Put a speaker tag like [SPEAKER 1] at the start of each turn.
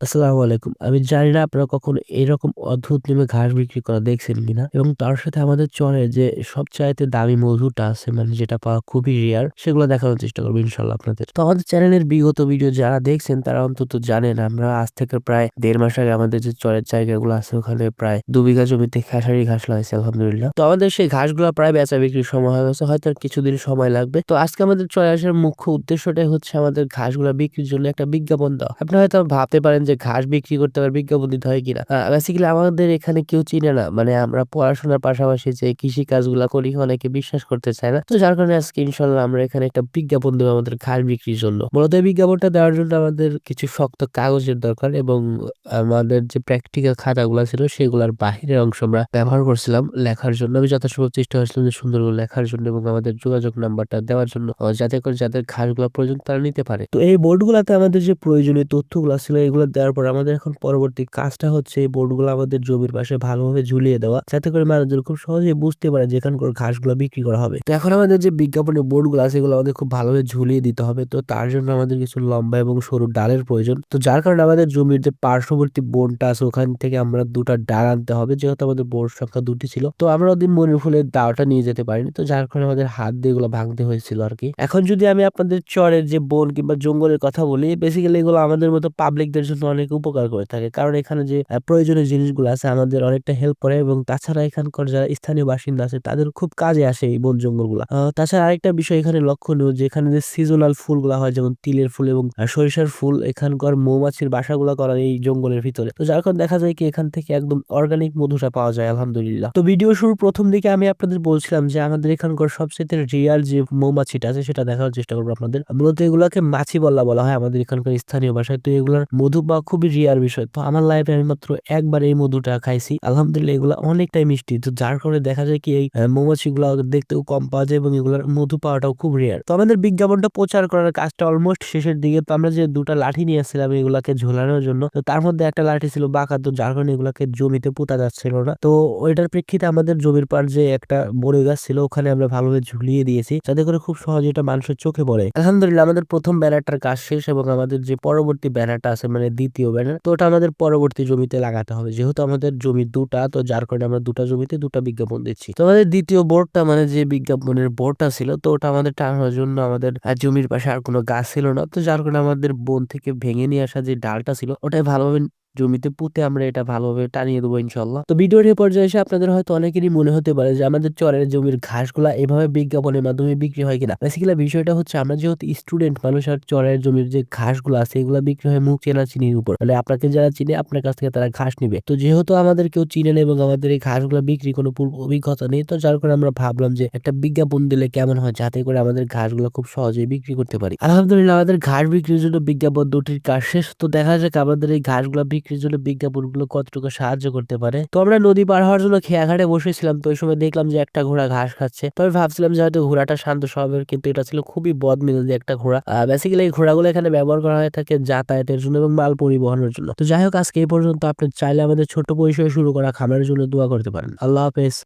[SPEAKER 1] আসসালামু আলাইকুম। আমি জানি না আপনারা কখনো এরকম অদ্ভুত নিয়মে ঘাস বিক্রি করা দেখছেন কিনা? এবং তার সাথে আমাদের চরে যে সবচাইতে দামি মধুটা আছে মানে যেটা পাওয়া খুবই রেয়ার সেগুলো দেখানোর চেষ্টা করব ইনশাআল্লাহ আপনাদের। তো আমাদের চ্যানেলের বিগত ভিডিও যারা দেখছেন তারা অন্তত জানেন আমরা আজ থেকে প্রায় ১.৫ মাস আগে আমাদের যে চরের জায়গাগুলো আছে ওখানে প্রায় ২ বিঘা জমিতে খেসারি ঘাস লাগাইছি আলহামদুলিল্লাহ। তো আমাদের সেই ঘাসগুলা প্রায় বেচা বিক্রির সময় হয়ে গেছে। হয়তো আর কিছুদিন সময় লাগবে। তো আজকে আমাদের চরে আসার মুখ্য উদ্দেশ্যটাই হচ্ছে আমাদের ঘাসগুলা বিক্রির জন্য একটা বিজ্ঞাপন দেওয়া। আপনারা হয়তো ভাবতে পারেন যে ঘাস বিক্রি করতে আবার বিজ্ঞাপন দিতে হয় কিনা? বেসিক্যালি আমাদের এখানে কেউ চিনে না। মানে আমরা পড়াশোনার পাশাপাশি যে কৃষি কাজগুলা করি অনেকে বিশ্বাস করতে চায় না। তো যার কারণে আজকে ইনশাআল্লাহ আমরা এখানে একটা বিজ্ঞাপন দেব আমাদের ঘাস বিক্রির জন্য। মূলত এই বিজ্ঞাপনটা দেওয়ার জন্য আমাদের কিছু শক্ত কাগজের দরকার এবং আমাদের যে প্র্যাকটিক্যাল খাতাগুলা ছিল সেগুলার বাহিরের অংশ আমরা ব্যবহার করছিলাম লেখার জন্য। আমি যথাসম্ভব চেষ্টা করছিলাম যে সুন্দর করে লেখার জন্য এবং আমাদের যোগাযোগ নাম্বারটা দেওয়ার জন্য যাতে করে যাদের ঘাসগুলা প্রয়োজন তারা নিতে পারে। তো এই বোর্ডগুলাতে আমাদের যে প্রয়োজনীয় তথ্যগুলা ছিল এগুলো দেওয়ার পর আমাদের এখন পরবর্তী কাজটা হচ্ছে এই বোর্ডগুলো আমাদের জমির পাশে ভালোভাবে ঝুলিয়ে দেওয়া। যাতে করে মানুষজন খুব সহজেই বুঝতে পারে যে এখানকার ঘাসগুলা বিক্রি করা হবে। তো এখন আমাদের যে বিজ্ঞাপনের বোর্ডগুলো আছে এগুলো আমাদের খুব ভালোভাবে ঝুলিয়ে দিতে হবে। তো তার জন্য আমাদের কিছু লম্বা এবং সরু ডালের প্রয়োজন। তো যার কারণে আমাদের জমির যে পার্শ্ববর্তী বনটা আছে ওখান থেকে আমরা ২ টা ডাল আনতে হবে। যেহেতু আমাদের বন সংখ্যা ২ টি ছিল। তো আমরা ওদিন মনির ফুলের ডালটা নিয়ে যেতে পারিনি। তো যার কারণে আমাদের হাত দিয়ে এগুলো ভাঙতে হয়েছিল আরকি। এখন যদি আমি আপনাদের চরের যে বন কিংবা জঙ্গলের কথা বলি, বেসিক্যালি এগুলো আমাদের মতো পাবলিকদের জন্য অনেক উপকার করে থাকে। কারণ এখানে যে প্রয়োজনীয় জিনিসগুলো আছে আমাদের অনেকটা হেল্প করে এবং তাছাড়া এখানকার যারা স্থানীয় বাসিন্দা আছে তাদের খুব কাজে আসে এই বন জঙ্গলগুলা। তাছাড়া আরেকটা বিষয় এখানে লক্ষণীয় যে এখানে যে সিজনাল ফুলগুলা হয় যেমন তিলের ফুল এবং সরিষার ফুল এখানকার মৌমাছির বাসাগুলা করা এই জঙ্গলের ভিতরে। তো যার কারণে দেখা যায় কি এখান থেকে একদম অর্গানিক মধুটা পাওয়া যায় আলহামদুলিল্লাহ। তো ভিডিও শুরুর ১ম দিকে আমি আপনাদের বলছিলাম যে আমাদের এখানকার সবচাইতে রেয়ার যে মৌমাছিটা আছে সেটা দেখানোর চেষ্টা করব আপনাদের। মূলত এগুলাকে মাছি বল্লা বলা হয় আমাদের এখানকার স্থানীয় ভাষায়। তো এগুলার মধু পাওয়া খুবই রেয়ার বিষয়। তো আমার লাইফে আমি মাত্র একবার এই মধুটা খাইছি। আলহামদুলিল্লাহ এগুলা অনেকটাই মিষ্টি। তো যার কারণে দেখা যায় কি এই মৌমাছিগুলা দেখতেও কম পাওয়া যায় এবং এগুলার মধু পাওয়াটাও খুব রেয়ার। তো আমাদের বিজ্ঞাপনটা প্রচার করার কাজটা অলমোস্ট শেষের দিকে। তো আমরা যে ২ টা লাঠি নিয়ে আসছিলাম এগুলাকে ঝোলানোর জন্য। তো তার মধ্যে একটা লাঠি ছিল বাঁকা তো যার কারণে এগুলাকে জমিতে পোঁতা যাচ্ছিল না। তো ওইটার প্রেক্ষিতে আমাদের জমির পাড় যে একটা বড়ই গাছ ছিল ওখানে আমরা ভালোভাবে ঝুলিয়ে দিয়েছি। যাতে করে খুব সহজে এটা মানুষের চোখে পড়ে। আলহামদুলিল্লাহ আমাদের ১ম ব্যানারটার কাজ শেষ এবং আমাদের যে পরবর্তী ব্যানারটা আছে মানে ২য় ব্যানার তো ওটা আমাদের পরবর্তী জমিতে লাগাতে হবে। যেহেতু আমাদের জমি ২ টা তো যার কারণে আমরা ২ টা জমিতে ২ টা বিজ্ঞাপন দিচ্ছি। তো আমাদের ২য় বোর্ডটা মানে যে বিজ্ঞাপনের বোর্ডটা ছিল তো ওটা আমাদের টানানোর জন্য আমাদের জমির পাশে আর কোন গাছ ছিল না। তো যার কারণে আমাদের বন থেকে ভেঙে নিয়ে আসা যে ডালটা ছিল ওটাই ভালোভাবে জমিতে পুঁতে আমরা এটা ভালোভাবে টানিয়ে দেবো ইনশাআল্লাহ। তো ভিডিওর এই পর্যায়ে এসে আপনাদের হয়তো অনেকেরই মনে হতে পারে যে আমাদের চরের জমির ঘাসগুলা এভাবে বিজ্ঞাপনের মাধ্যমে বিক্রি হয় কিনা? বেসিক্যালি বিষয়টা হচ্ছে আমরা যেহেতু স্টুডেন্ট মানুষ আর চরের জমির যে ঘাসগুলা আছে এগুলা বিক্রি হয় মুখ চেনা চিনির উপর। মানে আপনাকে যারা চিনে আপনার কাছ থেকে তারা ঘাস নিবে। তো যেহেতু আমাদের কেউ চিনে না এবং আমাদের এই ঘাসগুলা বিক্রি কোনো পূর্ব অভিজ্ঞতা নেই তো যার কারণে আমরা ভাবলাম যে একটা বিজ্ঞাপন দিলে কেমন হয় যাতে করে আমাদের ঘাসগুলা খুব সহজেই বিক্রি করতে পারি। আলহামদুলিল্লাহ আমাদের ঘাস বিক্রির জন্য বিজ্ঞাপন ২ টির কাজ শেষ। তো দেখা যাক আমাদের এই ঘাসগুলা বিক্রির জন্য বিজ্ঞাপনগুলো কতটুকু সাহায্য করতে পারে। তো আমরা নদী পার হওয়ার জন্য খেয়া ঘাটে বসেছিলাম। তো ওই সময় দেখলাম যে একটা ঘোড়া ঘাস খাচ্ছে। তো আমি ভাবছিলাম যে হয়তো ঘোড়াটা শান্ত স্বভাবের কিন্তু এটা ছিল খুবই বদমেজাজি একটা ঘোড়া। বেসিক্যালি এই ঘোড়াগুলো এখানে ব্যবহার করা হয়ে থাকে যাতায়াতের জন্য এবং মাল পরিবহনের জন্য। তো যাই হোক আজকে এই পর্যন্ত আপনি চাইলে আমাদের ছোট্ট পরিসরে শুরু করা খামারের জন্য দোয়া করতে পারেন। আল্লাহ হাফেজ।